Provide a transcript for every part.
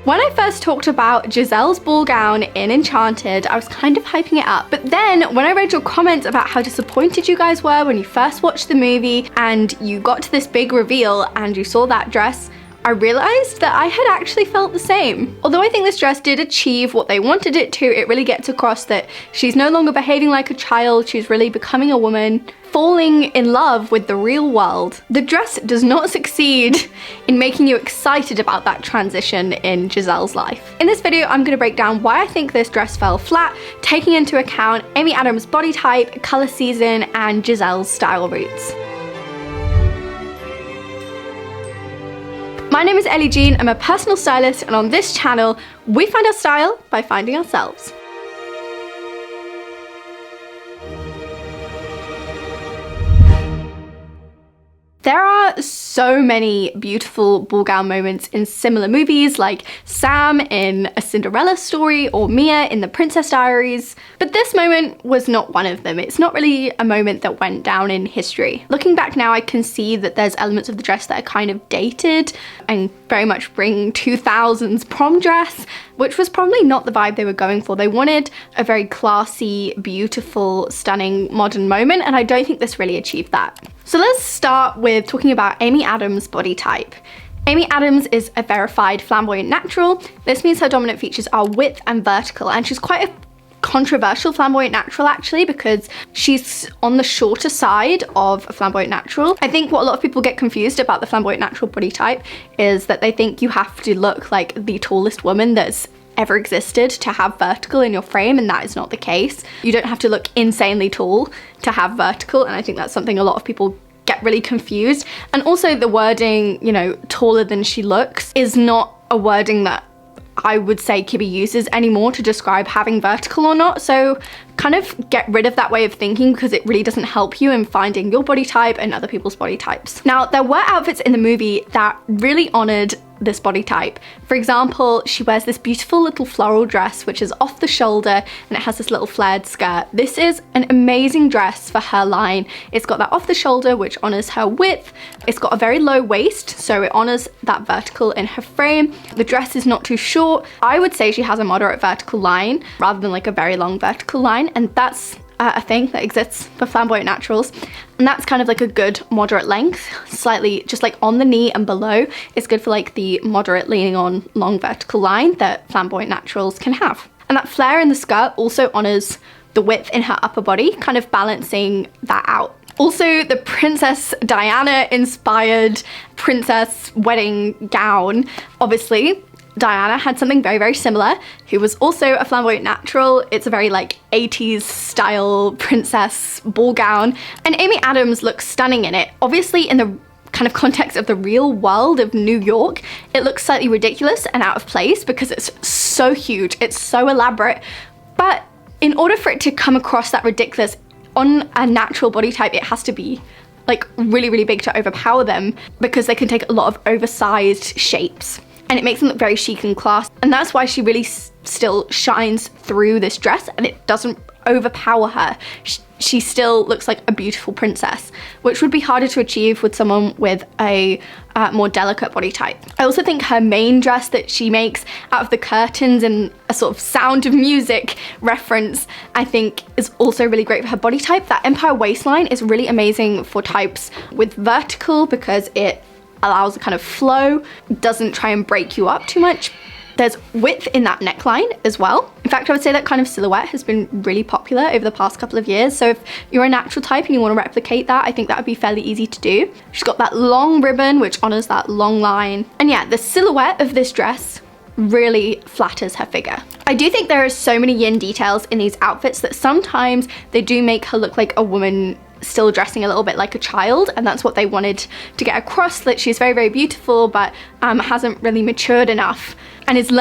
When I first talked about Giselle's ball gown in Enchanted, I was kind of hyping it up. But then when I read your comments about how disappointed you guys were when you first watched the movie and you got to this big reveal and you saw that dress, I realized that I had actually felt the same. Although I think this dress did achieve what they wanted it to, it really gets across that she's no longer behaving like a child, she's really becoming a woman, falling in love with the real world. The dress does not succeed in making you excited about that transition in Giselle's life. In this video, I'm gonna break down why I think this dress fell flat, taking into account Amy Adams' body type, color season, and Giselle's style roots. My name is Ellie-Jean, I'm a personal stylist, and on this channel, we find our style by finding ourselves. There are so many beautiful ball gown moments in similar movies, like Sam in A Cinderella Story or Mia in The Princess Diaries, but this moment was not one of them. It's not really a moment that went down in history. Looking back now, I can see that there's elements of the dress that are kind of dated and very much bring 2000s prom dress, which was probably not the vibe they were going for. They wanted a very classy, beautiful, stunning, modern moment, and I don't think this really achieved that. So let's start with talking about Amy Adams' body type. Amy Adams is a verified flamboyant natural. This means her dominant features are width and vertical, and she's quite a controversial flamboyant natural actually, because she's on the shorter side of a flamboyant natural. I think what a lot of people get confused about the flamboyant natural body type is that they think you have to look like the tallest woman that's ever existed to have vertical in your frame, and that is not the case. You don't have to look insanely tall to have vertical, and I think that's something a lot of people get really confused. And also the wording, you know, taller than she looks, is not a wording that I would say Kibbe uses anymore to describe having vertical or not. So kind of get rid of that way of thinking, because it really doesn't help you in finding your body type and other people's body types. Now, there were outfits in the movie that really honored this body type. For example, she wears this beautiful little floral dress which is off the shoulder and it has this little flared skirt. This is an amazing dress for her line. It's got that off the shoulder which honors her width. It's got a very low waist, so it honors that vertical in her frame. The dress is not too short. I would say she has a moderate vertical line rather than like a very long vertical line, and that's a thing that exists for flamboyant naturals, and that's kind of like a good moderate length, slightly just like on the knee and below. It's good for like the moderate leaning on long vertical line that flamboyant naturals can have. And that flare in the skirt also honors the width in her upper body, kind of balancing that out. Also, the Princess Diana inspired princess wedding gown, obviously Diana had something very, very similar, who was also a flamboyant natural. It's a very like 80s style princess ball gown, and Amy Adams looks stunning in it. Obviously in the kind of context of the real world of New York, it looks slightly ridiculous and out of place because it's so huge, it's so elaborate, but in order for it to come across that ridiculous on a natural body type, it has to be like really, really big to overpower them, because they can take a lot of oversized shapes. And it makes them look very chic and classy. And that's why she really still shines through this dress, and it doesn't overpower her. She still looks like a beautiful princess, which would be harder to achieve with someone with a more delicate body type. I also think her main dress that she makes out of the curtains and a sort of Sound of Music reference, I think is also really great for her body type. That empire waistline is really amazing for types with vertical, because it allows a kind of flow, doesn't try and break you up too much. There's width in that neckline as well. In fact, I would say that kind of silhouette has been really popular over the past couple of years. So if you're a natural type and you want to replicate that, I think that would be fairly easy to do. She's got that long ribbon, which honors that long line. And yeah, the silhouette of this dress really flatters her figure. I do think there are so many yin details in these outfits that sometimes they do make her look like a woman still dressing a little bit like a child, and that's what they wanted to get across, that she's very, very beautiful but hasn't really matured enough and is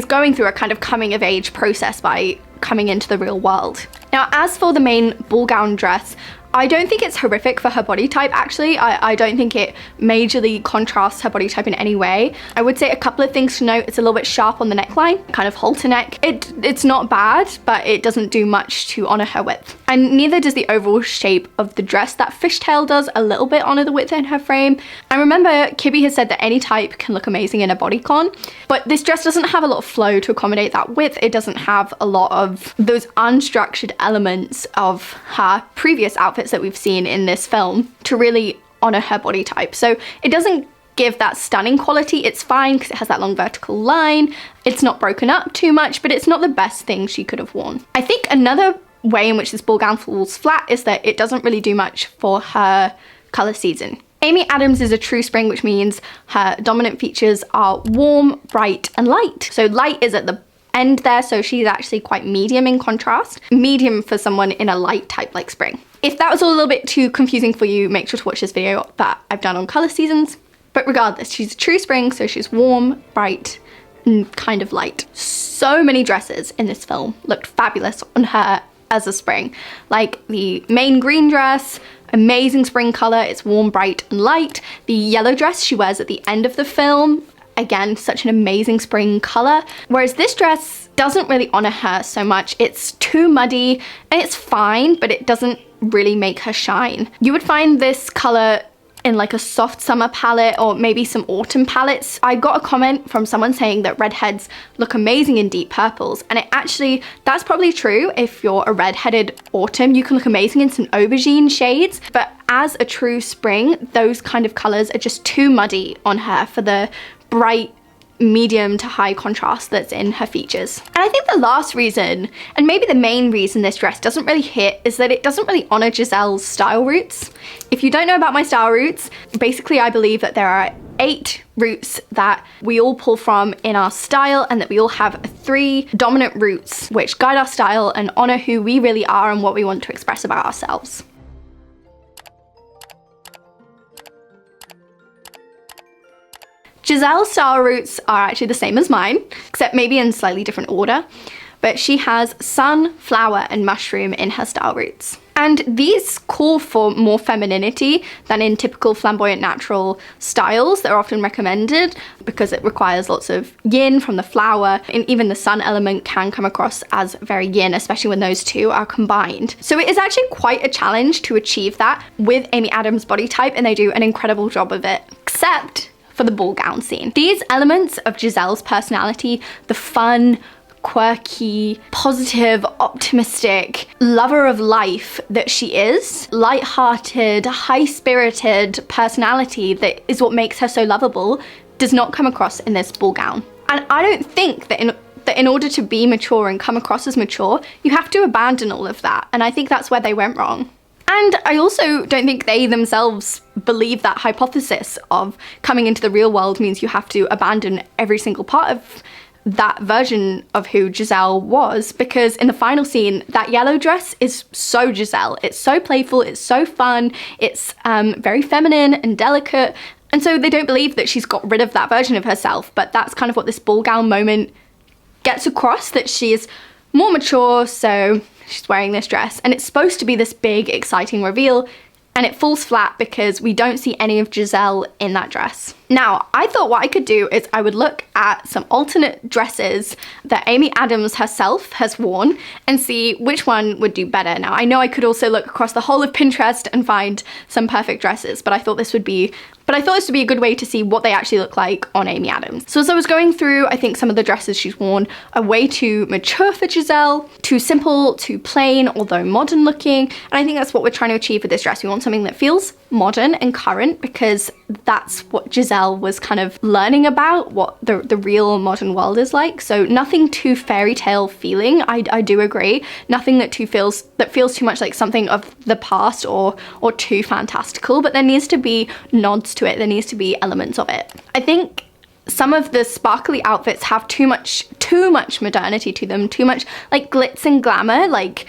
going through a kind of coming of age process by coming into the real world. Now, as for the main ball gown dress, I don't think it's horrific for her body type, actually. I don't think it majorly contrasts her body type in any way. I would say a couple of things to note. It's a little bit sharp on the neckline, kind of halter neck. It's not bad, but it doesn't do much to honor her width. And neither does the overall shape of the dress. That fishtail does a little bit honor the width in her frame. And remember, Kibbe has said that any type can look amazing in a bodycon, but this dress doesn't have a lot of flow to accommodate that width. It doesn't have a lot of those unstructured elements of her previous outfits that we've seen in this film to really honor her body type. So it doesn't give that stunning quality. It's fine because it has that long vertical line. It's not broken up too much, but it's not the best thing she could have worn. I think another way in which this ball gown falls flat is that it doesn't really do much for her color season. Amy Adams is a true spring, which means her dominant features are warm, bright, and light. So light is at the end there, so she's actually quite medium in contrast. Medium for someone in a light type like spring. If that was all a little bit too confusing for you, make sure to watch this video that I've done on color seasons. But regardless, she's a true spring, so she's warm, bright, and kind of light. So many dresses in this film looked fabulous on her as a spring. Like the main green dress, amazing spring color, it's warm, bright, and light. The yellow dress she wears at the end of the film, again, such an amazing spring color. Whereas this dress doesn't really honor her so much. It's too muddy, and it's fine, but it doesn't really make her shine. You would find this color in like a soft summer palette or maybe some autumn palettes. I got a comment from someone saying that redheads look amazing in deep purples, and that's probably true. If you're a redheaded autumn, you can look amazing in some aubergine shades, but as a true spring, those kind of colors are just too muddy on her for the bright medium to high contrast that's in her features. And I think the last reason, and maybe the main reason this dress doesn't really hit, is that it doesn't really honor Giselle's style roots. If you don't know about my style roots, basically I believe that there are 8 roots that we all pull from in our style, and that we all have 3 dominant roots which guide our style and honor who we really are and what we want to express about ourselves. Giselle's style roots are actually the same as mine, except maybe in slightly different order, but she has sun, flower, and mushroom in her style roots. And these call for more femininity than in typical flamboyant natural styles that are often recommended, because it requires lots of yin from the flower, and even the sun element can come across as very yin, especially when those two are combined. So it is actually quite a challenge to achieve that with Amy Adams' body type, and they do an incredible job of it, except for the ball gown scene. These elements of Giselle's personality, the fun, quirky, positive, optimistic, lover of life that she is, light-hearted, high-spirited personality that is what makes her so lovable, does not come across in this ball gown. And I don't think that in order to be mature and come across as mature, you have to abandon all of that. And I think that's where they went wrong. And I also don't think they themselves believe that hypothesis of coming into the real world means you have to abandon every single part of that version of who Giselle was, because in the final scene, that yellow dress is so Giselle. It's so playful, it's so fun, it's very feminine and delicate. And so they don't believe that she's got rid of that version of herself, but that's kind of what this ball gown moment gets across, that she is more mature, so she's wearing this dress, and it's supposed to be this big, exciting reveal, and it falls flat because we don't see any of Giselle in that dress. Now, I thought what I could do is I would look at some alternate dresses that Amy Adams herself has worn and see which one would do better. Now, I know I could also look across the whole of Pinterest and find some perfect dresses, but I thought this would be a good way to see what they actually look like on Amy Adams. So as I was going through, I think some of the dresses she's worn are way too mature for Giselle, too simple, too plain, although modern looking. And I think that's what we're trying to achieve with this dress. We want something that feels modern and current, because that's what Giselle was kind of learning about, what the real modern world is like. So nothing too fairy tale feeling, I do agree. Nothing that feels too much like something of the past or too fantastical, but there needs to be nods to it. There needs to be elements of it. I think some of the sparkly outfits have too much modernity to them, too much like glitz and glamour, like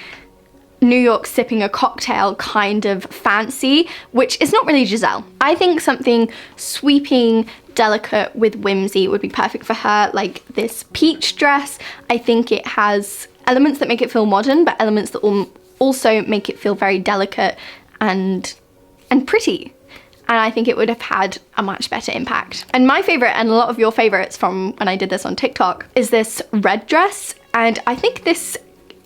New York sipping a cocktail kind of fancy, which is not really Giselle. I think something sweeping, delicate with whimsy would be perfect for her, like this peach dress. I think it has elements that make it feel modern, but elements that will also make it feel very delicate and pretty. And I think it would have had a much better impact. And my favorite, and a lot of your favorites from when I did this on TikTok, is this red dress. And I think this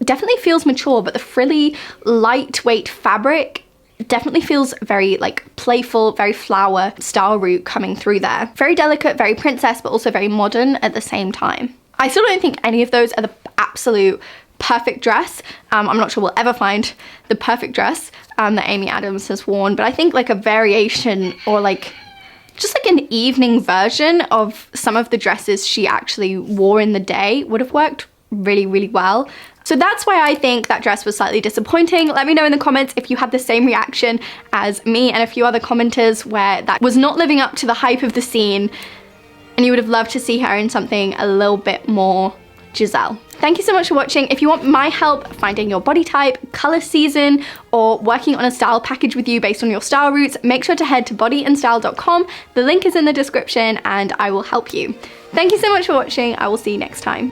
definitely feels mature, but the frilly, lightweight fabric definitely feels very like playful, very flower style root coming through there. Very delicate, very princess, but also very modern at the same time. I still don't think any of those are the absolute perfect dress. I'm not sure we'll ever find the perfect dress that Amy Adams has worn, but I think like a variation or like just like an evening version of some of the dresses she actually wore in the day would have worked really, really well. So that's why I think that dress was slightly disappointing. Let me know in the comments if you had the same reaction as me and a few other commenters where that was not living up to the hype of the scene and you would have loved to see her in something a little bit more Giselle. Thank you so much for watching. If you want my help finding your body type, color season, or working on a style package with you based on your style roots, make sure to head to bodyandstyle.com. The link is in the description and I will help you. Thank you so much for watching. I will see you next time.